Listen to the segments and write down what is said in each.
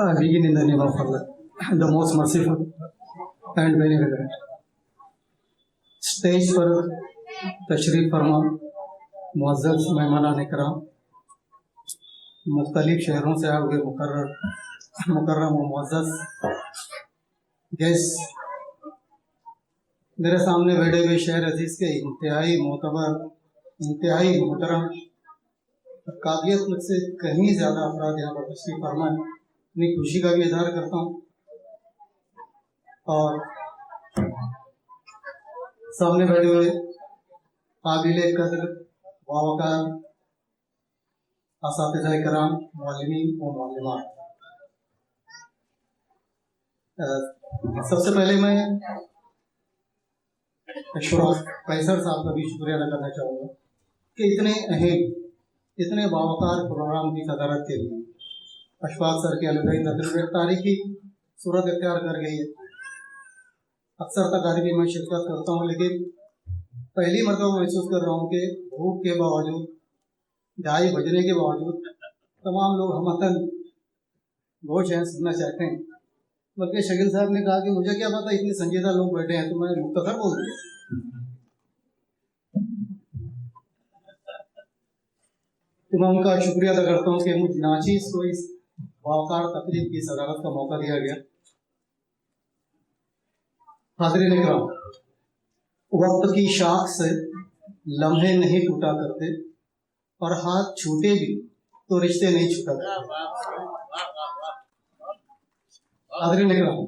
I begin in the name of Allah, the most merciful and benevolent. Stage पर तशरीफ फरमा मुअज़्ज़ज़ मेहमानान इकराम, मुख्तलिफ शहरों से आए हुए मुकर्रम व मुअज़्ज़ज़ गेस्ट, मेरे सामने बैठे हुए शहर अजीज़ के इंतहाई मोतबर, इंतहाई मोहतरम, काबिलियत मुझसे कहीं ज़्यादा अफराद यहाँ पर तशरीफ फरमा है। अपनी खुशी का भी इजहार करता हूँ और सामने बैठे हुए काबिल कदर वावकार असातिज़ा इकराम, मुअल्लिमीन व मुअल्लिमात, सबसे पहले मैं कैसर साहब का भी शुक्रिया अदा करना चाहूँगा कि इतने अहम, इतने बावकार प्रोग्राम की सदारत के लिए अशफाक सर के अलग तकरीर तारीखी सूरत इख्तियार कर गई है। अक्सर तकारीब में शिरकत करता हूँ, लेकिन पहली मरतबा महसूस कर रहा हूँ कि भूख के बावजूद, ढाई बजने के बावजूद तमाम लोग हमतन गोश हैं, सुनना चाहते हैं। बल्कि शकील साहब ने कहा कि मुझे क्या पता इतने संजीदा लोग बैठे हैं, तो मैं मुख्तसर बोल दिया। तो मैं उनका शुक्रिया अदा करता हूँ कि मुझ नाचीज़ को इस वाकार तकरीब की सदारत का मौका दिया गया। हाज़रीन इकराम, वक्त की शाख से लम्हे नहीं टूटा करते और हाथ छूटे भी तो रिश्ते नहीं छूटा करते। हाज़रीन इकराम,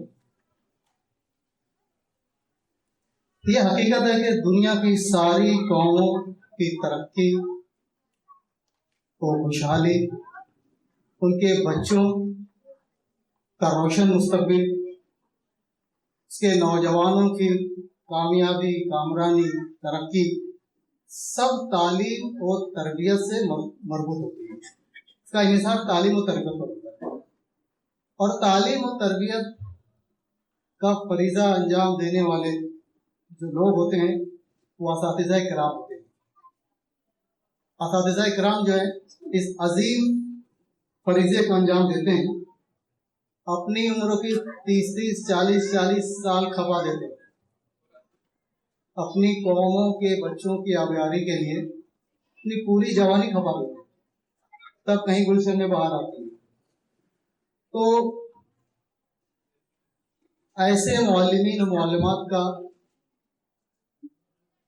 ये हकीकत है कि दुनिया की सारी कौमों की तरक्की और खुशहाली, उनके बच्चों का रोशन मुस्तकबिल, उसके नौजवानों की कामयाबी, कामरानी, तरक्की सब तालीम और तरबियत से मरबूत होती है। इसका इन्हिसार तालीम और तरबियत पर होता है और तालीम और तरबियत का फरीज़ा अंजाम देने वाले जो लोग होते हैं वो असातिज़ा इकराम होते हैं। असातिज़ा इकराम जो है इस अजीम फरीज़े को अंजाम देते हैं, अपनी उम्र की 30-30, 40-40 साल खपा देते हैं अपनी कौमों के बच्चों की आबियारी के लिए, अपनी पूरी जवानी खपा देते हैं, तब कहीं गुलशन में बाहर आती है। तो ऐसे मुअल्लिमीन और मुअल्लिमात का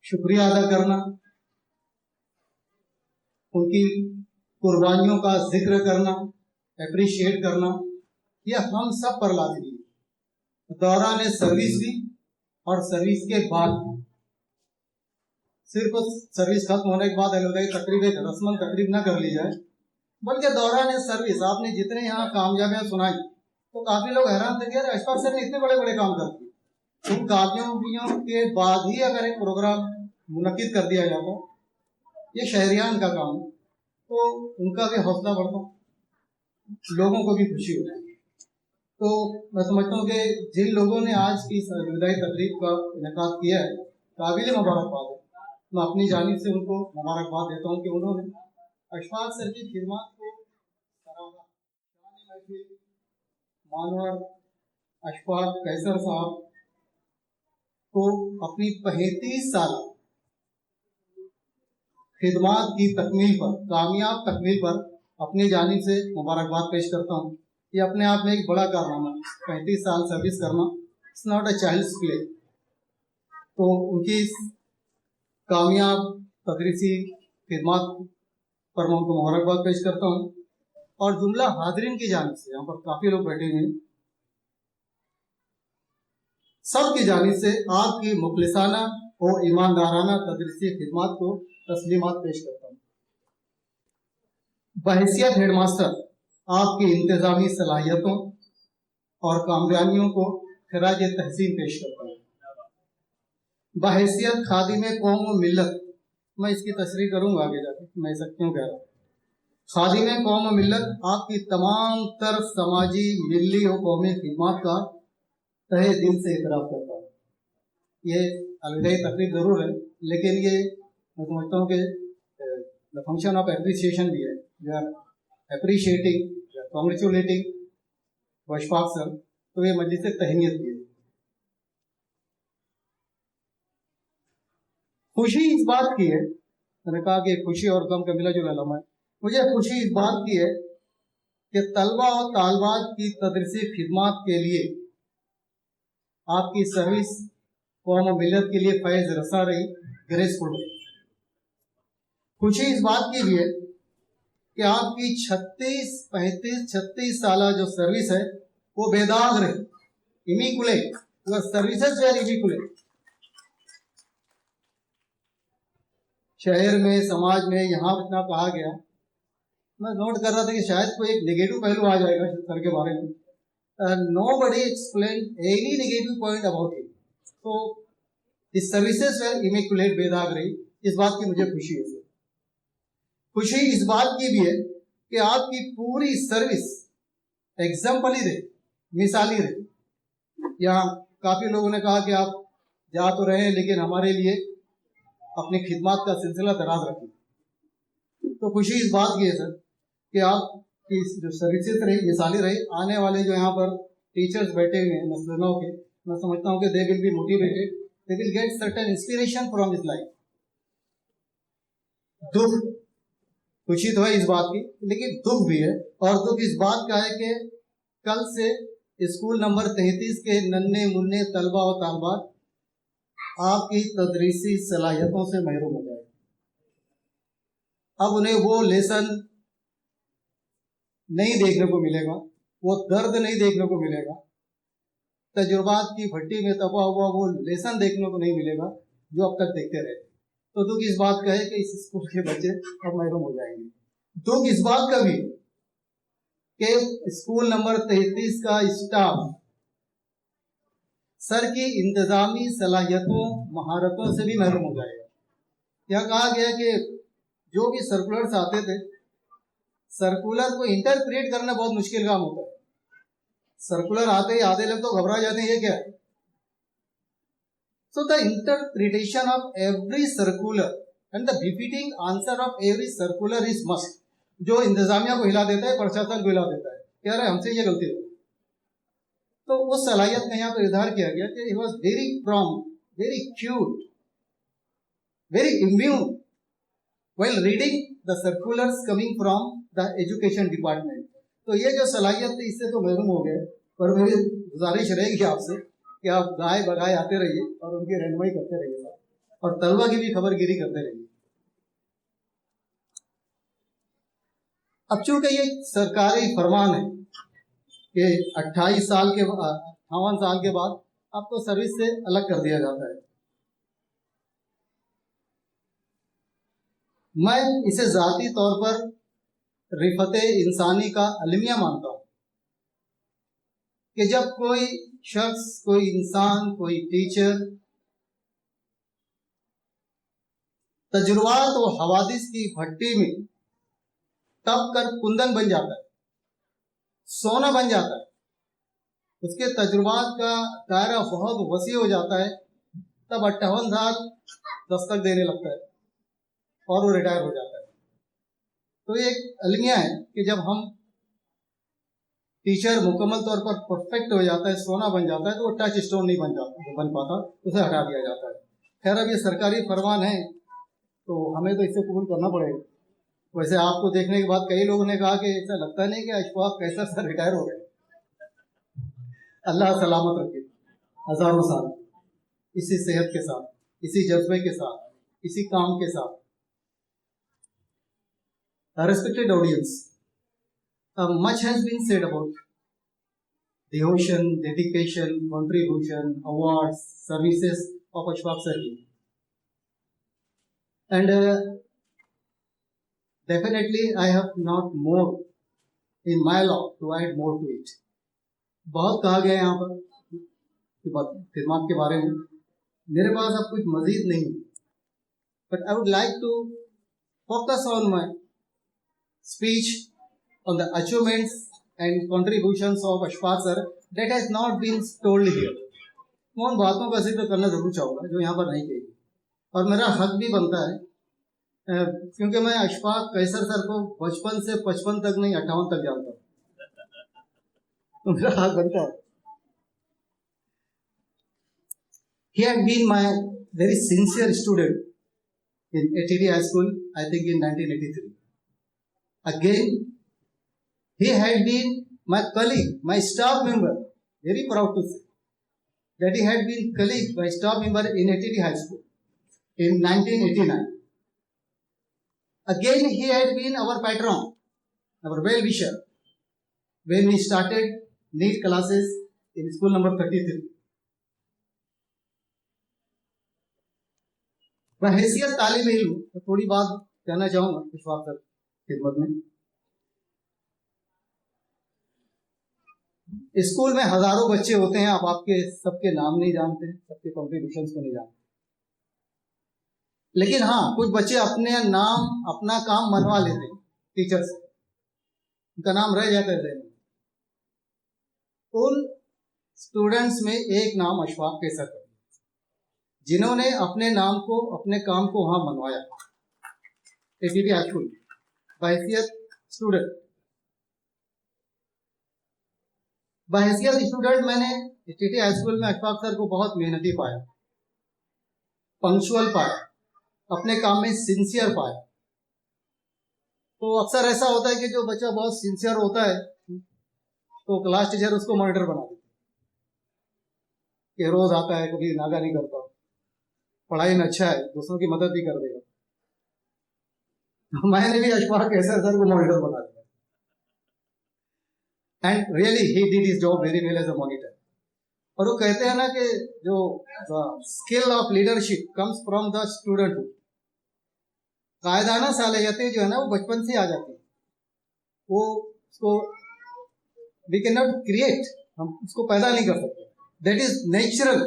शुक्रिया अदा करना, उनकी कुर्बानियों का जिक्र करना, अप्रिशिएट करना, यह हम सब पर लाज़िमी है। दौरान सर्विस भी और सर्विस के बाद, सिर्फ सर्विस खत्म होने के बाद तकरीब रस्मन तकरीब ना कर ली जाए, बल्कि दौरान सर्विस आपने जितने यहाँ कामयाबियाँ सुनाई तो काफ़ी लोग हैरान थे कि यार अशफाक सर ने इतने बड़े बड़े काम कर दिए। उन कामयाबियों के बाद ही अगर एक प्रोग्राम मुनक्किद कर दिया जाता, ये शहरियान का काम है, तो उनका भी हौसला बढ़ता, लोगों को भी खुशी होती। तो मैं समझता हूँ कि जिन लोगों ने आज की विदाई तकरीब का इनेकाद किया है, काबिल मुबारकबाद है। मैं अपनी जानिब से उनको मुबारकबाद देता हूँ कि उन्होंने अशफाक सर की खिदमत को सराहा। मानवर अशफाक कैसर साहब को अपनी 35 साल खिदमत की तकमील पर, कामयाब तकमील पर अपनी जानिब से मुबारकबाद पेश करता हूँ। ये अपने आप में एक बड़ा कारनामा, 35 साल सर्विस करना, it's not a child's play. तो उनकी कामयाब तदरीसी खिदमत पर मैं उनको मुबारकबाद पेश करता हूँ और जुमला हाज़रीन की जानिब से, यहाँ पर काफ़ी लोग बैठे हैं, सब की जानिब से आपकी मुखलिसाना और ईमानदाराना तदरीसी खिदमत को तस्लीमात पेश करता हूँ। बहैसियत हेडमास्टर आपकी इंतज़ामी सलाहियतों और कामयाबियों को खराज तहसीन पेश करता हूँ। बहैसियत खादिम कौम व मिल्लत, मैं इसकी तशरीह करूँगा आगे जाकर, मैं ऐसा क्यों कह रहा हूँ। खादिम कौम व मिल्लत आपकी तमाम तर समाजी, मिली और कौमी खिदमत का तहे दिल से इतराफ़ करता हूँ। ये अलविदाई तकरीब ज़रूर है, लेकिन ये मैं समझता हूँ कि द फंक्शन ऑफ एप्रिसिएशन भी है। We are appreciating, we are congratulating व अशफाक सर, तो ये मजलिस तहनीत की है। खुशी इस बात की है, मैंने कहा कि खुशी और गम का मिला जुला लम्हा है, मुझे खुशी इस बात की है कि तलबा और तालबात की तदरीसी खिदमात के लिए आपकी सर्विस कौम और मिलत के लिए फैज़ रसा रही, ग्रेसफुल रही। खुशी इस बात की भी है कि आपकी 36 साल जो सर्विस है वो बेदाग रही, इमिकुलेट, सर्विसेज वेर इमिकुलेट। शहर में, समाज में यहाँ इतना कहा गया, मैं नोट कर रहा था कि शायद कोई एक नेगेटिव पहलू आ जाएगा सर के बारे में। Nobody explained any negative point about it. So the services were immaculate, बेदाग रही, इस बात की मुझे खुशी है। खुशी इस बात की भी है कि आपकी पूरी सर्विस एग्जाम्पली रही, मिसाली रही। यहाँ काफी लोगों ने कहा कि आप जा तो रहे हैं लेकिन हमारे लिए अपनी खिदमत का सिलसिला दराज रखिए। तो खुशी इस बात की है सर कि आपकी जो सर्विसेज रही, मिसाली रही। आने वाले जो यहाँ पर टीचर्स बैठे हुए हैं मसलनों के, मैं समझता हूँ कि they will be motivated, they will get certain inspiration from his life. दुख, खुशी तो है इस बात की, लेकिन दुख भी है, और दुख इस बात का है कि कल से स्कूल नंबर 33 के नन्हे मुन्ने तलबा और तालबात आपकी तदरीसी सलाहियतों से महरूम हो जाए। अब उन्हें वो लेसन नहीं देखने को मिलेगा, वो दर्द नहीं देखने को मिलेगा, तजुर्बात की भट्टी में तपा हुआ वो लेसन देखने को नहीं मिलेगा जो अब तक देखते रहे। तो दुख इस बात का है कि इस स्कूल के बच्चे अब महरूम हो जाएंगे। दुख इस बात का भी कि स्कूल नंबर 33 का स्टाफ सर की इंतजामी सलाहियतों, महारतों से भी महरूम हो जाएगा। यह कहा गया कि जो भी सर्कुलर्स आते थे, सर्कुलर को इंटरप्रेट करना बहुत मुश्किल काम होता है। सर्कुलर आते ही आधे लोग तो घबरा जाते हैं, ये क्या है। So the interpretation of every circular and the befitting answer of every circular is must. जो इंतजामिया को हिला देता है, प्रशासन को हिला देता है, कह रहा है हमसे ये गलती हो। तो उस सलाहियत का यहाँ पर इजहार किया गया कि he was very prompt, very cute, very immune while reading the circulars coming from the education department. तो ये जो सलाहियत थी इससे तो महरूम हो गए, पर मेरी गुजारिश रहेगी आपसे कि आप गाय बगाए आते रहिए और उनकी रहनुमाई करते रहिए और तलबा की भी खबरगिरी करते रहिए। अब चूंकि ये सरकारी फरमान है कि 58 साल के 58 साल के बाद आपको सर्विस से अलग कर दिया जाता है, मैं इसे जाती तौर पर रिफते इंसानी का अलमिया मानता हूं कि जब कोई शख्स, कोई इंसान, कोई टीचर तजुर्बात और हवादिस की भट्टी में तप कर कुंदन बन जाता है, सोना बन जाता है, उसके तजुर्बात का दायरा बहुत वसी हो जाता है, तब 58 साल दस्तक देने लगता है और वो रिटायर हो जाता है। तो ये एक अलमिया है कि जब हम टीचर मुकम्मल तौर पर परफेक्ट हो जाता है, सोना बन जाता है, तो वो टच स्टोन नहीं बन पाता, उसे हटा दिया जाता है। खैर अब ये सरकारी फरमान है तो हमें तो इसे कबूल करना पड़ेगा। वैसे आपको देखने के बाद कई लोगों ने कहा कि ऐसा लगता नहीं कि अशफाक कैसर सर रिटायर हो गए। अल्लाह सलामत रखे, हजारों साल इसी सेहत के साथ, इसी जज्बे के साथ, इसी काम के साथ। Respected audience, much has been said about devotion, dedication, contribution, awards, services of Ashfaq sir. And definitely I have not more in my law to add more to it. बहुत कहा गया यहाँ पर खिदमत के बारे में, मेरे पास अब कुछ मजीद नहीं, but I would like to focus on my speech on the achievements and contributions of Ashfaq sir that has not been told here. मैं उन बातों का जिक्र करना जरूर चाहूँगा जो यहाँ पर नहीं कही, और मेरा हक भी बनता है क्योंकि मैं अशफाक कैसर सर को बचपन से 55 तक नहीं 58 तक जानता हूँ। तो मेरा हाथ बनता है। He had been my very sincere student in ATD High School, I think in 1983. Again, he had been my colleague, my staff member. Very proud to say that he had been colleague, my staff member in ATD High School in 1989. Again, he had been our patron, our well-wisher, when we started NEET classes in school number 33. बहैसियत तालिब इल्म तो थोड़ी बात कहना चाहूँगा Ishfaq sir खिदमत में। School में हजारों बच्चे होते हैं, आप आपके सबके नाम नहीं जानते, सबके कॉन्ट्रीब्यूशंस को नहीं जानते, लेकिन हाँ कुछ बच्चे अपने नाम अपना काम मनवा लेते हैं टीचर से, उनका नाम रह जाता है। उन स्टूडेंट्स में एक नाम अशफाक कैसर का, जिन्होंने अपने नाम को अपने काम को वहां मनवाया एटीडी हाई स्कूल बहैसियत स्टूडेंट। बहैसियत स्टूडेंट मैंने एटीडी हाई स्कूल में अशफाक सर को बहुत मेहनती पाया, पंक्चुअल पाया, अपने काम में सिंसियर पाया। तो अक्सर ऐसा होता है कि जो बच्चा बहुत सिंसियर होता है तो क्लास टीचर उसको मॉनिटर बना देते कि रोज आता है, कभी नागा नहीं करता, पढ़ाई में अच्छा है, दूसरों की मदद भी कर देगा। मैंने भी अशफाक कैसर सर को मॉनिटर बना दिया, and really he did his job very well as a monitor. और वो कहते हैं ना कि जो skill of leadership comes from the student. कायदाना सालियतें जो है ना वो बचपन से आ जाती है, वो उसको वी कैन नॉट क्रिएट, हम उसको पैदा नहीं कर सकते, दैट इज नेचुरल।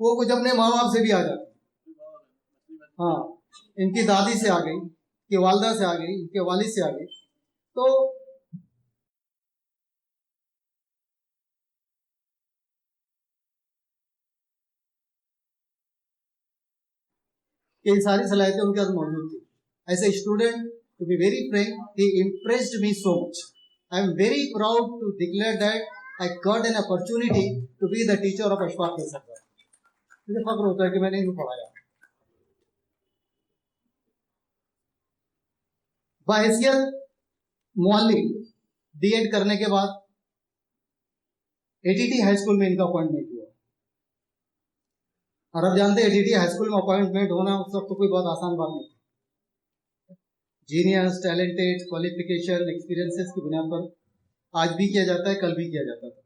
वो कुछ अपने माँ बाप से भी आ जाती है। हाँ, इनकी दादी से आ गई, इनकी वालदा से आ गई, इनके वालिद से आ गई। तो ये सारी सलाहियतें उनके अंदर मौजूद थी। As a student, to be very frank, he impressed me so much. I am very proud to declare that I got an opportunity to be the teacher of Ashfaq Kaiser. मुझे फक्र होता है कि मैंने इनको पढ़ाया। बहैसियत मुअल्लिम बीएड करने के बाद एटीटी हाई स्कूल में इनका अपॉइंटमेंट हुआ। और अब जानते हैं एटीटी हाई स्कूल में अपॉइंटमेंट होना उस वक्त तो कोई बहुत आसान बात नहीं। जीनियस, टैलेंटेड, क्वालिफिकेशन, एक्सपीरियंसेस की बुनियाद पर आज भी किया जाता है, कल भी किया जाता था।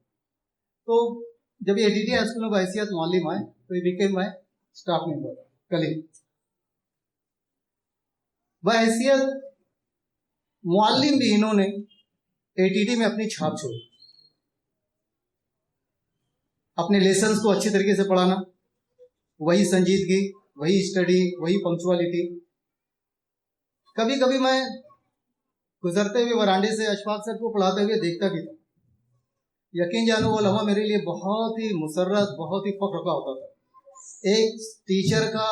तो जब ये एटीटी हाई स्कूल में बहैसियत मुअल्लिम आए तो ये became my staff member, colleague. बहैसियत मुअल्लिम भी इन्होंने एटीटी में अपनी छाप छोड़ी। अपने लेसन्स को अच्छी तरीके से पढ़ाना, वही संजीदगी, वही स्टडी, वही पंक्चुअलिटी। कभी कभी मैं गुजरते हुए वरांडे से अशफाक सर को पढ़ाते हुए देखता भी था। यकीन जानो वो लम्हा मेरे लिए बहुत ही मुसर्रत, बहुत ही फख्र का होता था। एक टीचर का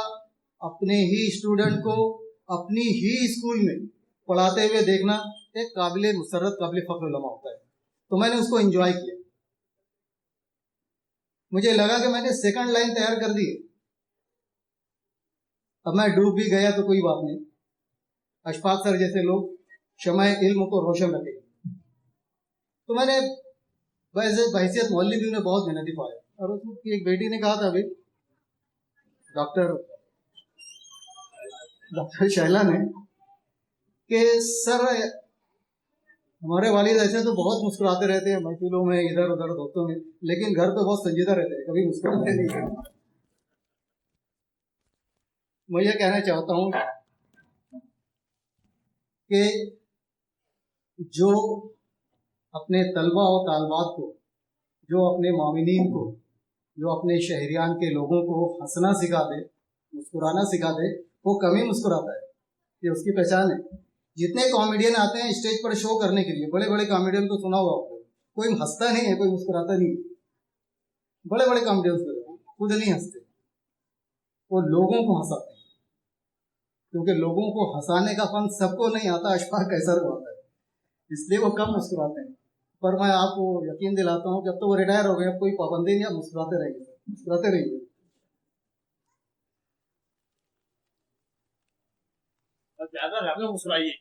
अपने ही स्टूडेंट को अपनी ही स्कूल में पढ़ाते हुए देखना एक काबिले मुसर्रत, काबिले फख्र लम्हा होता है। तो मैंने उसको एंजॉय किया। मुझे लगा कि मैंने सेकंड लाइन तैयार कर दी। अब मैं डूब भी गया तो कोई बात नहीं, अशफाक सर जैसे लोग शमाए इल्म को रोशन रखेंगे। तो मैंने वैसे बहैसियत मुअल्लिम भी उन्हें बहुत मेहनती पाया। और उसकी एक बेटी ने कहा था अभी डॉक्टर शैला ने कि सर हमारे वालिद ऐसे तो बहुत मुस्कुराते रहते हैं महफिलों में, इधर उधर दोस्तों में, लेकिन घर पे बहुत संजीदा रहते हैं, कभी मुस्कुराते नहीं। मैं ये कहना चाहता हूँ कि जो अपने तलबा और तालबात को, जो अपने मामिनीन को, जो अपने शहरियान के लोगों को हंसना सिखा दे, मुस्कुराना सिखा दे, वो कम ही मुस्कुराता है, ये उसकी पहचान है। जितने कॉमेडियन आते हैं स्टेज पर शो करने के लिए, बड़े बड़े कॉमेडियन को सुना होगा आपको, कोई हंसता नहीं है, कोई मुस्कुराता नहीं है। बड़े बड़े कॉमेडियन खुद नहीं हंसते, वो लोगों को हंसाते हैं, क्योंकि लोगों को हंसाने का फन सबको नहीं आता, अशफाक कैसर को आता है, इसलिए वो कम मुस्कुराते हैं। पर मैं आपको यकीन दिलाता हूँ कि अब तो वो रिटायर हो गए, अब कोई पाबंदी नहीं, मुस्कुराते रहेंगे, मुस्कुराते रहिए। ज्यादा मुस्कुराइए।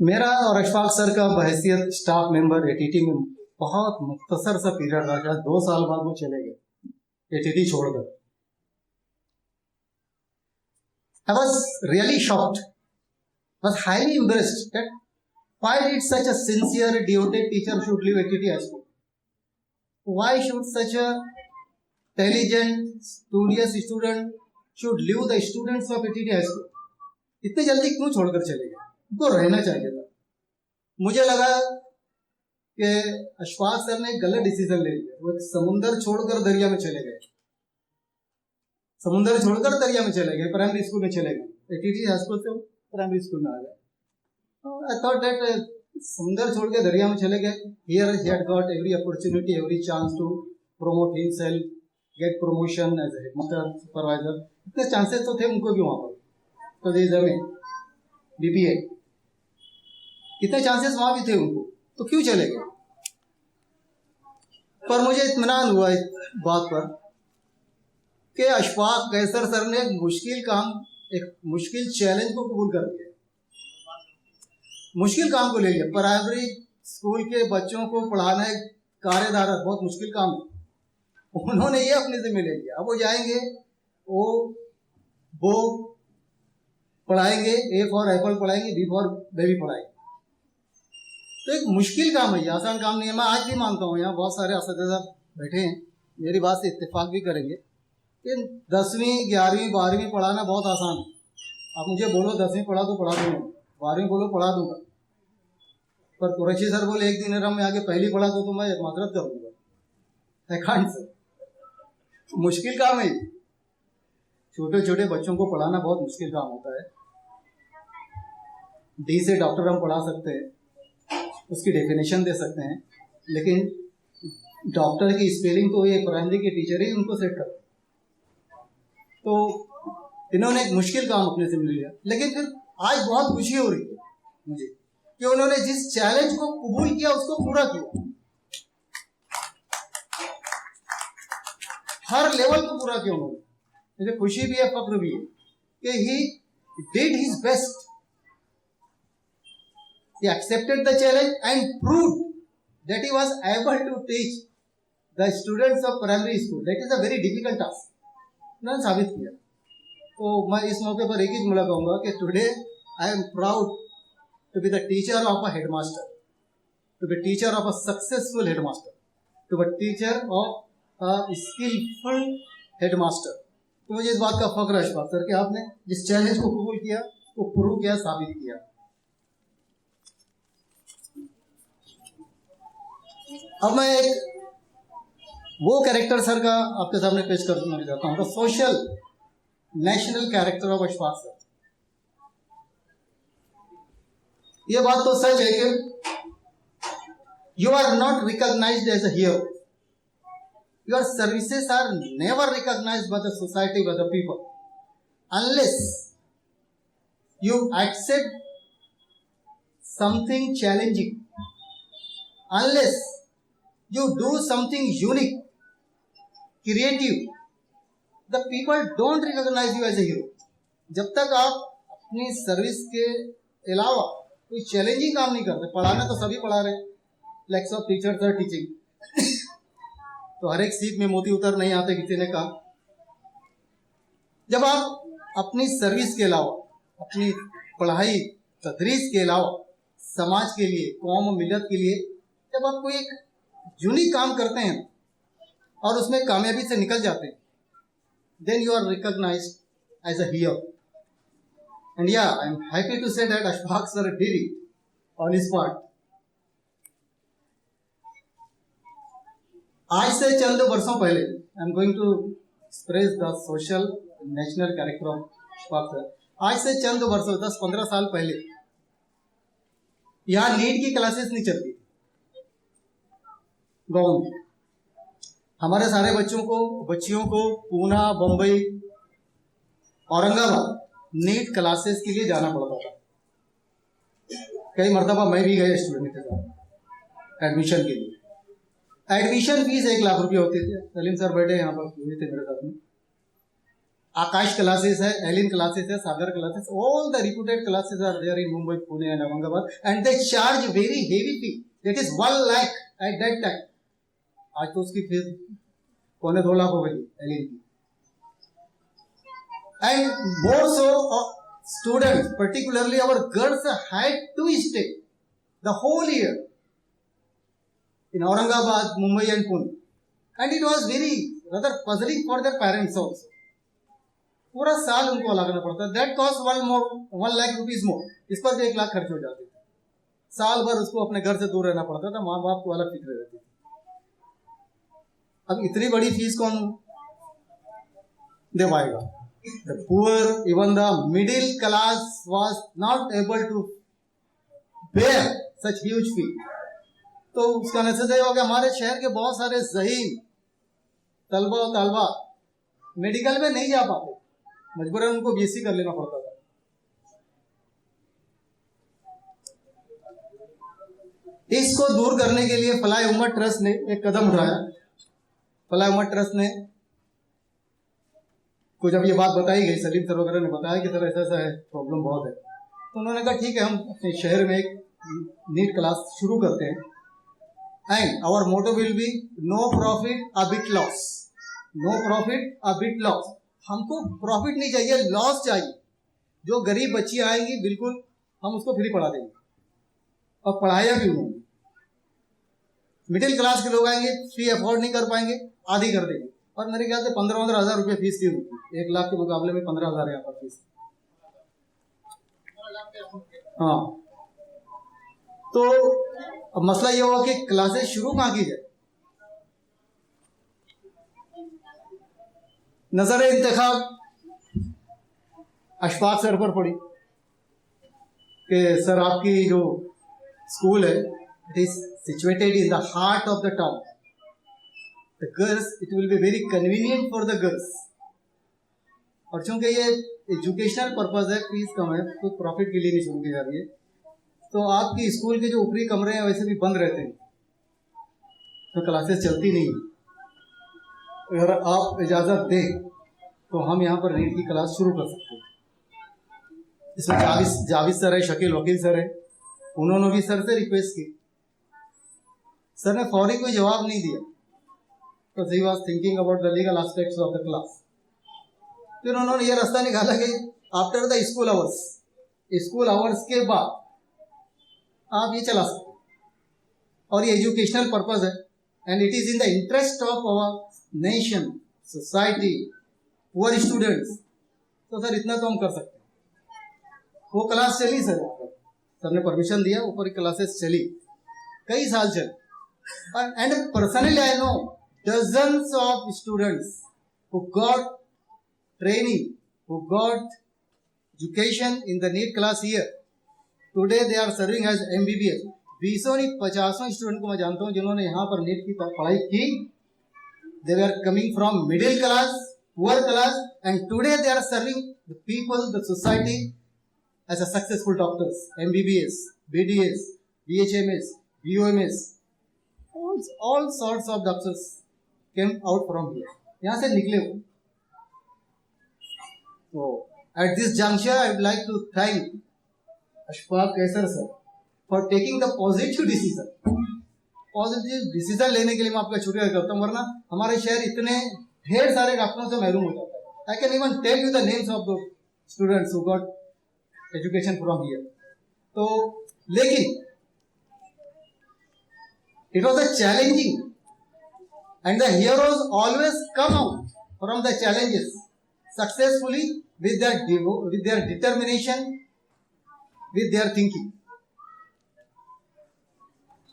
मेरा और अशफाक सर का बहैसियत स्टाफ मेंबर एटीटी में बहुत मुख्तसर सा पीरियड रहा, शायद 2 साल बाद वो चले गए एटीटी छोड़कर। I was really shocked, was highly impressed that why did such a sincere, devoted teacher should leave ATT high school? Why should such a intelligent, studious student should leave the students of ATT high school? इतने जल्दी क्यों छोड़कर चले गए? उनको रहना चाहिए था। मुझे लगा कि अशफाक सर ने गलत डिसीजन ले लिया, वो समुंदर छोड़कर दरिया में चले गए, समुंदर छोड़कर दरिया में चले गए, प्राइमरी स्कूल में चले गए, ATT हाई स्कूल से प्राइमरी स्कूल में आ गए। I thought that समुंदर छोड़ के दरिया में चले गए, here he had got every opportunity, every chance to promote himself, get promotion as a headmaster, supervisor, इतने चांसेस तो थे उनको भी वहाँ पर, तो जमीन BBA, इतने चांसेस वहाँ भी थे उनको, तो क्यों चले गए? पर मुझे इत्मीनान हुआ इस बात पर कि अशफाक कैसर सर ने एक मुश्किल काम, एक मुश्किल चैलेंज को कबूल कर लिया, मुश्किल काम को ले लिया। प्राइमरी स्कूल के बच्चों को पढ़ाना एक कार्यधारा बहुत मुश्किल काम है, उन्होंने ये अपने जिम्मे ले लिया। अब वो जाएंगे, वो पढ़ाएंगे, A फॉर एप्पल पढ़ाएंगे, B फॉर बेबी पढ़ाएंगे, तो एक मुश्किल काम है, ये आसान काम नहीं है। मैं आज भी मानता हूँ, यहाँ बहुत सारे असातिज़ा बैठे हैं, मेरी बात से इत्तेफाक भी करेंगे कि 10वीं 11वीं 12वीं पढ़ाना बहुत आसान है। आप मुझे बोलो 10वीं पढ़ा तो पढ़ा दूंगा, 12वीं बोलो पढ़ा दूंगा, पर कुरैशी सर बोले एक दिन में आगे पहली पढ़ा तो मैं माजरत कर दूंगा, आई कांट सर, मुश्किल काम है। छोटे छोटे बच्चों को पढ़ाना बहुत मुश्किल काम होता है। D से डॉक्टर हम पढ़ा सकते हैं, उसकी डेफिनेशन दे सकते हैं, लेकिन डॉक्टर की स्पेलिंग तो ये प्राइमरी के टीचर ही उनको सेट कर, तो इन्होंने एक मुश्किल काम अपने से मिल लिया। लेकिन फिर आज बहुत खुशी हो रही है मुझे कि उन्होंने जिस चैलेंज को कबूल किया उसको पूरा किया, हर लेवल को पूरा किया उन्होंने। मुझे खुशी भी है, फक्र भी है कि ही did his best, he accepted the challenge and proved that he was able to teach the students of primary school. That is a very difficult task. उन्होंने साबित किया। तो मैं इस मौके पर एक ही जुमला कहूँगा कि today I am proud to be the teacher of a headmaster, to be teacher of a successful headmaster, to be teacher of a skillful headmaster। तो मुझे इस बात का फख्र है अशफाक सर कि आपने जिस चैलेंज को कबूल किया, उसको प्रूव किया, साबित किया। अब मैं एक वो कैरेक्टर सर का आपके सामने पेश करना चाहता हूँ, social national character of Ashfaq sir. ये बात तो सच है कि you are not recognised as a hero, your services are never recognised by the society, by the people, unless you accept something challenging, unless you do something unique, creative, the people don't recognize you as a hero। जब तक आप अपनी service के अलावा कोई challenging काम नहीं करते, पढ़ाना तो सभी पढ़ा रहे, lakhs of teachers are teaching, तो हर एक सीट में मोती उतर नहीं आते, किसी ने कहा। जब आप अपनी सर्विस के अलावा, अपनी पढ़ाई तदरीस के अलावा समाज के लिए, कौम मिलत के लिए जब आप कोई एक यूनिक काम करते हैं और उसमें कामयाबी से निकल जाते हैं, then you are recognized as a hero। And yeah, I am happy to say that Ashfaq sir did it on his part। आज से चंद वर्षों पहले, I am going to express the social national character of Ashfaq sir। आज से चंद वर्षों, 10-15 साल पहले यहाँ नीट की क्लासेस नहीं चलती गाँव में। हमारे सारे बच्चियों को पूना, बम्बई, औरंगाबाद नीट क्लासेस के लिए जाना पड़ता था। कई मरतबा मैं भी गया स्टूडेंट के साथ एडमिशन के लिए। एडमिशन फीस 1 लाख रुपये होती थी। सलीम सर बैठे यहाँ पर हुए थे मेरे साथ में। आकाश क्लासेस है, एलिन क्लासेस है, Sagar classes, all the reputed classes are there in Mumbai, Pune and Aurangabad, and they charge very heavy fee. That is 1 lakh at that time. आज तो उसकी फीस 2.25 लाख हो गई एलिन की। And more so, students, particularly our girls, had to stay the whole year in Aurangabad, Mumbai and Pune, and it was very rather puzzling for their parents also. पूरा साल उनको लगाना पड़ता। That cost 1 lakh rupees more. इस पर भी 1 लाख खर्च हो जाते थे। साल भर उसको अपने घर से दूर रहना पड़ता था। माँ बाप को अलग फिक्र रहती थी। अब इतनी बड़ी फीस कौन दे पाएगा? The poor, even the middle class was not able to bear such huge fee. तो उसका नतीजा हो गया, हमारे शहर के बहुत सारे ज़हीन तलबा और तालबा मेडिकल में नहीं जा पाते, मजबूरन उनको बीएससी कर लेना पड़ता था। इसको दूर करने के लिए फलाह उम्मत ट्रस्ट ने एक कदम उठाया। फलाह उम्मत ट्रस्ट ने को जब ये बात बताई गई, सलीम सर वगैरह ने बताया कि सर ऐसा ऐसा है, प्रॉब्लम बहुत है, तो उन्होंने कहा ठीक है, हम अपने शहर में एक नीट क्लास शुरू करते हैं। And our motto will be no profit a bit loss. No profit a bit loss. हमको प्रॉफिट नहीं चाहिए, लॉस चाहिए। जो गरीब बच्ची आएंगी बिल्कुल हम उसको फ्री पढ़ा देंगे, और पढ़ाया भी उन्होंने। मिडिल क्लास के लोग आएंगे, फी अफोर्ड नहीं कर पाएंगे, आधी कर देंगे। और मेरे ख्याल से 15-15 हज़ार रुपये फीस थी उनकी। 1 लाख के मुकाबले में 15,000 यहाँ पर फीस। हाँ, तो अब मसला ये हुआ कि क्लासेस शुरू कहाँ की जाए। नजर इंतखाब अशफाक सर पर पड़ी कि सर आपकी जो स्कूल है, it is situated in the heart of the town. The girls, it will be very convenient for the girls. और चूंकि ये एजुकेशनल पर्पज है, फीस कम है, तो प्रॉफिट के लिए नहीं शुरू की जा रही है, तो आपकी स्कूल के जो ऊपरी कमरे हैं वैसे भी बंद रहते हैं, तो क्लासेस चलती नहीं। अगर आप इजाज़त दें तो हम यहाँ पर नीट की क्लास शुरू कर सकते हैं। इसमें जाविद सर है, शकील वकील सर है, उन्होंने भी सर से रिक्वेस्ट की। सर ने फौरी कोई जवाब नहीं दिया, तो he was thinking about the legal aspects of the class. फिर उन्होंने ये रास्ता निकाला कि आफ्टर द स्कूल आवर्स के बाद आप ये चला सकते हैं, और ये एजुकेशनल पर्पज है, and it is in the interest of our nation, society, poor students. तो सर इतना तो हम कर सकते हैं। वो क्लास चली सर ने परमिशन दिया, ऊपर क्लासेस चली, कई साल चली। And personally I know dozens of students who got training, who got education in the NEET class here. Today they are serving as MBBS. 20-50 student को मैं जानता हूँ जिन्होंने यहाँ पर नीट की पढ़ाई की। They were coming from middle class, poor class, and today they are serving the people, the society as a successful doctors, MBBS, BDS, BHMS, BOMS, all sorts of doctors came out from here. यहाँ से निकले हो। So at this juncture, I would like to thank Ashfaq Kaisar sir for taking the positive decision. Positive decision लेने के लिए मैं आपका शुक्रिया करता हूँ, वरना हमारे शहर इतने ढेर सारे डॉक्टरों से महरूम हो जाता है। I can even tell you the names of the students who got education from here. तो लेकिन it was a challenging, and the heroes always come out from the challenges successfully with their determination, with their thinking.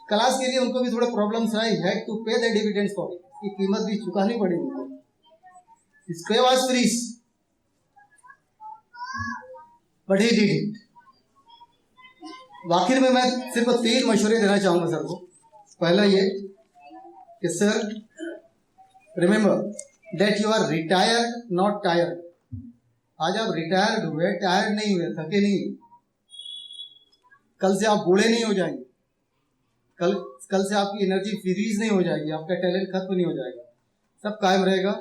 क्लास के लिए उनको भी थोड़े problems आए, had to pay the dividends for it, की कीमत भी चुकानी पड़ी उनको। इसके was freeze, but he did it. आखिर में मैं सिर्फ 3 मशवरे देना चाहूंगा सर को। पहला ये कि sir, remember that you are retired, not tired. आज आप रिटायर्ड हुए, टायर्ड नहीं हुए, थके नहीं। कल से आप बूढ़े नहीं हो जाएंगे, कल कल से आपकी एनर्जी फ्रीज नहीं हो जाएगी, आपका टैलेंट खत्म नहीं हो जाएगा, सब कायम रहेगा।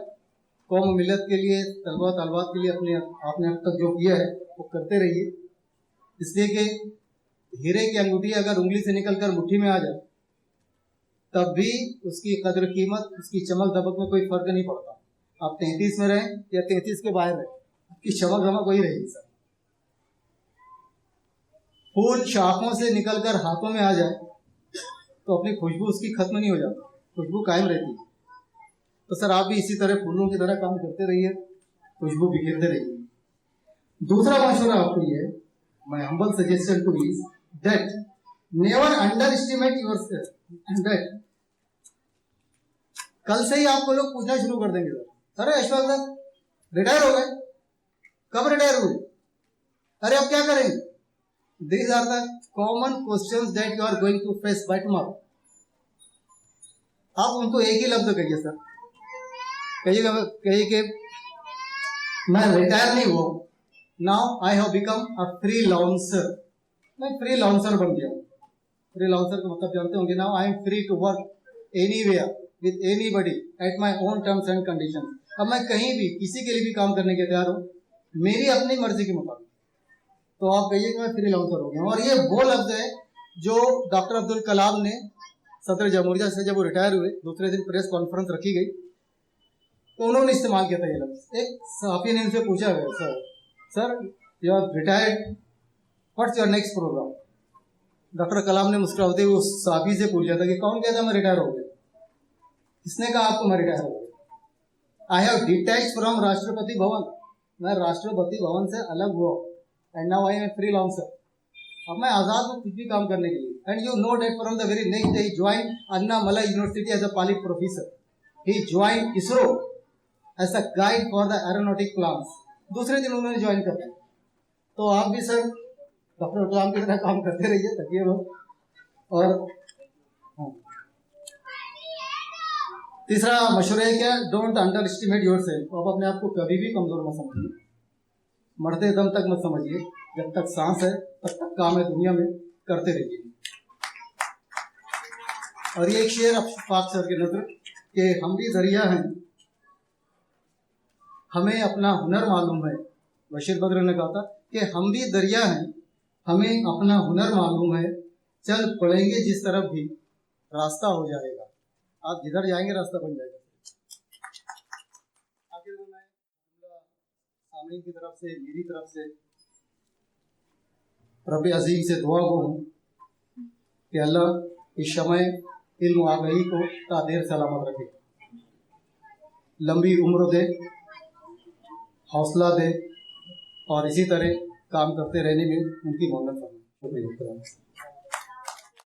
कौम मिलत के लिए, तलवा तलवात के लिए अपने आपने अब तक जो किया है वो करते रहिए, इसलिए कि हीरे की अंगूठी अगर उंगली से निकलकर मुट्ठी में आ जाए तब भी उसकी कदर कीमत, उसकी चमक दमक में कोई फर्क नहीं पड़ता। आप 33 में रहें या 33 के बाहर रहें, आपकी चमक दमक वही रहेगी सर। फूल शाखों से निकलकर हाथों में आ जाए तो अपनी खुशबू उसकी खत्म नहीं हो जाती, खुशबू कायम रहती है। तो सर आप भी इसी तरह फूलों की तरह काम करते रहिए, खुशबू बिखेरते रहिए। दूसरा मशवरा आपको ये, my humble suggestion two is that never under estimate yourself. That कल से ही आपको लोग पूछना शुरू कर देंगे, सर अरे अशफाक सर रिटायर हो गए, कब रिटायर हुए, अरे अब क्या करेंगे? These are the common questions that you are going to face by tomorrow. आप उनको एक ही लफ्ज कहिए सर, कहिए कि मैं रिटायर नहीं हुआ, now I have become a freelancer. मैं फ्री लाउंसर बन गया हूँ। फ्री लाउंसर का मतलब जानते होंगे, now I am free to work anywhere with anybody at my own terms and condition. अब मैं कहीं भी किसी के लिए भी काम करने के तैयार हूँ, मेरी अपनी मर्जी के मुताबिक। तो आप कहिए कि मैं फ्री लाउंसर हो गया हूँ। और ये वो लफ्ज है जो डॉक्टर अब्दुल कलाम ने सदर जमहूरिया से जब वो रिटायर हुए, दूसरे दिन प्रेस कॉन्फ्रेंस रखी गई तो उन्होंने इस्तेमाल किया था ये लफ्ज। एक सहाफी ने उनसे पूछा गया, sir you are retired, what's your next programme? Doctor Kalam ने मुस्कुराते हुए उस सहाफी से पूछा था कि कौन कहता मैं रिटायर हो गया, किसने कहा आपको मैं रिटायर हो गया? I have detached from Rashtrapati Bhavan, मैं राष्ट्रपति भवन से अलग हुआ, and now I am freelancer. अब मैं आजाद हूँ कुछ भी काम करने के लिए। And you know that from the very next day he join Annamalai university as a pilot professor, he join ISRO as a guide for the aeronautic plans. दूसरे दिन उन्होंने ज्वाइन कर लिया। तो आप भी सर डॉक्टर कलाम की तरह काम करते रहिए, तकिए रहो। और तीसरा मशवरा है क्या, don't under estimate your self. आप अपने आप को कभी भी कमजोर मत समझिए, मरते दम तक मत समझिए, जब तक सांस है तब तक काम है दुनिया में करते रहिए। और ये एक शेर अशफाक सर के नजर कि हम भी दरिया हैं, हमें अपना हुनर मालूम है। बशीर बद्र ने कहा था कि हम भी दरिया हैं, हमें अपना हुनर मालूम है, चल पड़ेंगे जिस तरफ भी रास्ता हो जाएगा। आप जिधर जाएंगे रास्ता बन जाएगा। आखिर में मैं सामने की तरफ से, मेरी तरफ से रब अजीम से दुआ गो हूँ कि अल्लाह इस समय इल्म आगही को तादेर सलामत रखे, लंबी उम्र दे, हौसला दे और इसी तरह काम करते रहने में उनकी मोहब्बत फरमाए। शुक्रिया।